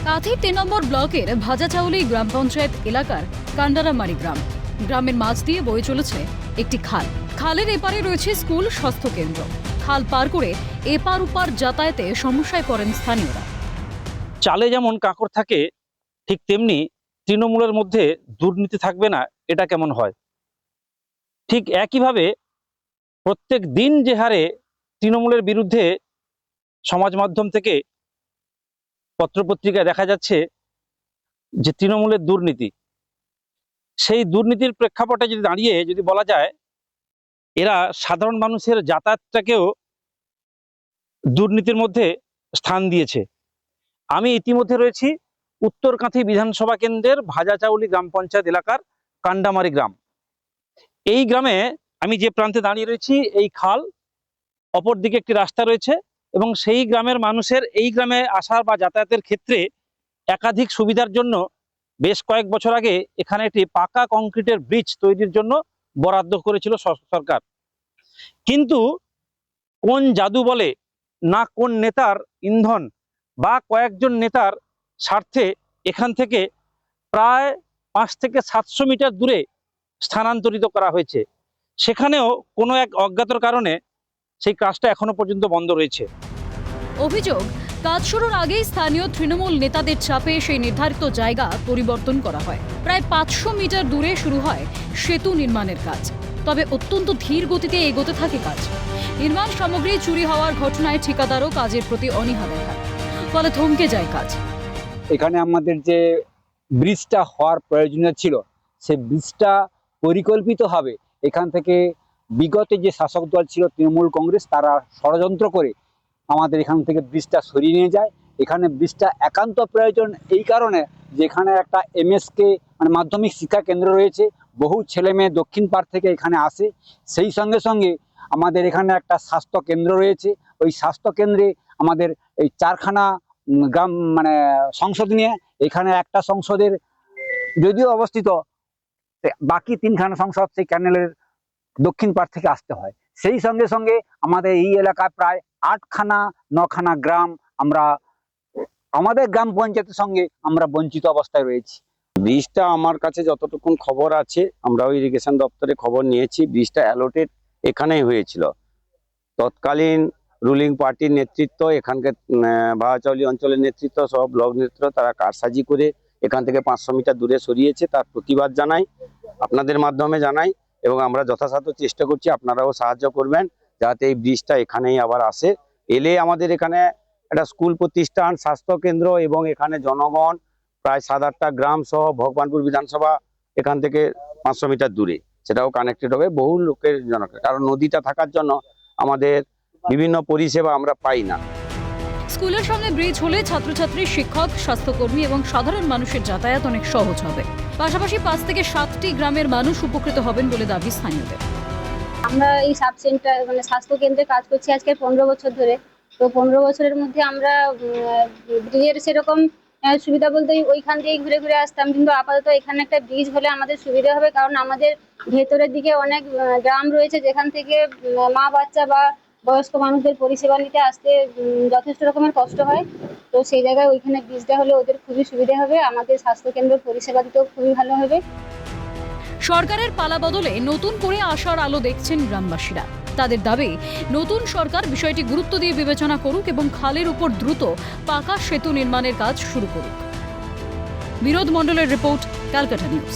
কাঁথি ৩ নম্বর ব্লকের ভাজাচাউলি গ্রাম পঞ্চায়েত এলাকার কান্ডারামারি গ্রামের মাঝ দিয়ে বয়ে চলেছে একটি খাল। খালের এপারে রয়েছে স্কুল, স্বাস্থ্য কেন্দ্র। খাল পার করে এপার ওপার যাতায়াতে সমস্যায় পড়েন স্থানীয়রা। চালে যেমন কাঁকড় থাকে, ঠিক তেমনি তৃণমূলের মধ্যে দুর্নীতি থাকবে না, এটা কেমন হয়? ঠিক একইভাবে প্রত্যেক দিন যে হারে তৃণমূলের বিরুদ্ধে সমাজ মাধ্যম থেকে পত্রপত্রিকায় দেখা যাচ্ছে যে তৃণমূলের দুর্নীতি, সেই দুর্নীতির প্রেক্ষাপটে যদি দাঁড়িয়ে যদি বলা যায় এরা সাধারণ মানুষের যাতায়াতটাকেও দুর্নীতির মধ্যে স্থান দিয়েছে। আমি ইতিমধ্যে রয়েছি উত্তর কাঁথি বিধানসভা কেন্দ্রের ভাজাচাউলি গ্রাম পঞ্চায়েত এলাকার কান্ডামারি গ্রাম। এই গ্রামে আমি যে প্রান্তে দাঁড়িয়ে রয়েছি, এই খাল, অপর দিকে একটি রাস্তা রয়েছে এবং সেই গ্রামের মানুষের এই গ্রামে আসার বা যাতায়াতের ক্ষেত্রে একাধিক সুবিধার জন্য বেশ কয়েক বছর আগে এখানে একটি পাকা কংক্রিটের ব্রিজ তৈরির জন্য বরাদ্দ করেছিল সরকার। কিন্তু কোন জাদু বলে না কোন নেতার ইন্ধন বা কয়েকজন নেতার স্বার্থে এখান থেকে প্রায় 5 থেকে 700 মিটার দূরে স্থানান্তরিত করা হয়েছে। সেখানেও কোনো এক অজ্ঞাতর কারণে সেই কাজটা এখনো পর্যন্ত বন্ধ রয়েছে। অভিযোগ, কাজ শুরুর আগেই স্থানীয় তৃণমূল নেতাদের চাপে সেই নির্ধারিত জায়গা পরিবর্তন করা হয়। প্রায় 500 মিটার দূরে শুরু হয় সেতু নির্মাণের কাজ, তবে অত্যন্ত ধীর গতিতে এগোতে থাকে কাজ। নির্মাণ সামগ্রী চুরি হওয়ার ঘটনায় ঠিকাদারও কাজের প্রতি অনীহা দেখায়, ফলে থমকে যায় কাজ। এখানে আমাদের যে ব্রিজটা হওয়ার প্রয়োজনীয় ছিল, সেই ব্রিজটা পরিকল্পিতভাবে এখান থেকে বিগত যে শাসক দল ছিল তৃণমূল কংগ্রেস, তারা ষড়যন্ত্র করে আমাদের এখান থেকে ব্রিজটা সরিয়ে নিয়ে যায়। এখানে ব্রিজটা একান্ত প্রয়োজন এই কারণে যে এখানে একটা এমএসকে মানে মাধ্যমিক শিক্ষা কেন্দ্র রয়েছে, বহু ছেলে মেয়ে দক্ষিণ পাড় থেকে এখানে আসে। সেই সঙ্গে সঙ্গে আমাদের এখানে একটা স্বাস্থ্য কেন্দ্র রয়েছে। ওই স্বাস্থ্য কেন্দ্রে আমাদের এই 4খানা গ্রাম মানে সংসদ নিয়ে, এখানে একটা সংসদের যদিও অবস্থিত, বাকি 3খানা সংসদ সেই ক্যানেলের দক্ষিণ পাড় থেকে আসতে হয়। সেই সঙ্গে সঙ্গে আমাদের এই এলাকায় প্রায় 8খানা 9খানা গ্রাম আমরা আমাদের গ্রাম পঞ্চায়েতের সঙ্গে আমরা বঞ্চিত অবস্থায় রয়েছি। ব্রিজটা আমার কাছে যতটুকুন খবর আছে, আমরাও ইরিগেশন দপ্তরে খবর নিয়েছি, ব্রিজটা অ্যালোটেড এখানেই হয়েছিল। তৎকালীন রুলিং পার্টির নেতৃত্ব, এখানকার ভাজাচাউলি অঞ্চলের নেতৃত্ব সব ব্লক নেতৃত্ব, তারা কারসাজি করে এখান থেকে 500 মিটার দূরে সরিয়েছে। তার প্রতিবাদ জানাই, আপনাদের মাধ্যমে জানাই, এবং আমরা যথাসাধ্য চেষ্টা করছি আপনারাও সাহায্য করবেন যাতে এই ব্রিজটা এখানেই আবার আসে। এলে আমাদের এখানে একটা স্কুল প্রতিষ্ঠান, স্বাস্থ্য কেন্দ্র এবং এখানে জনগণ প্রায় 7-8টা গ্রাম সহ ভগবানপুর বিধানসভা এখান থেকে 500 মিটার দূরে, সেটাও কানেক্টেড হবে বহু লোকের জন্য, কারণ নদীটা থাকার জন্য আমাদের বিভিন্ন পরিষেবা আমরা পাই না। স্কুলের সামনে ব্রিজ হলে ছাত্রছাত্রী, শিক্ষক, স্বাস্থ্যকর্মী এবং সাধারণ মানুষের যাতায়াত অনেক সহজ হবে। পাশাপাশি 5 থেকে 7টি গ্রামের মানুষ উপকৃত হবেন বলে দাবি স্থানীয়দের। আমরা এই সাব সেন্টার মানে স্বাস্থ্য কেন্দ্রে কাজ করছি আজকে 15 বছর ধরে। তো 15 বছরের মধ্যে আমরা ব্রিজের সেরকম সুবিধা বলতে ওইখান দিয়ে ঘুরে ঘুরে আসতাম, কিন্তু আপাতত এখানে একটা ব্রিজ হলে আমাদের সুবিধা হবে, কারণ আমাদের ভেতরের দিকে অনেক গ্রাম রয়েছে যেখান থেকে মা বাচ্চা বা বয়স্ক মানুষদের পরিষেবা নিতে আসতে যথেষ্ট রকমের কষ্ট হয়। তো সেই জায়গায় ওইখানে ব্রিজটা হলে ওদের খুবই সুবিধা হবে, আমাদের স্বাস্থ্যকেন্দ্র পরিষেবা দিতেও খুবই ভালো হবে। সরকারের পালা বদলে নতুন করে আশার আলো দেখছেন গ্রামবাসীরা। তাদের দাবি, নতুন সরকার বিষয়টি গুরুত্ব দিয়ে বিবেচনা করুক এবং খালের উপর দ্রুত পাকা সেতু নির্মাণের কাজ শুরু করুক। বিনোদ মণ্ডলের রিপোর্ট, ক্যালকাটা নিউজ।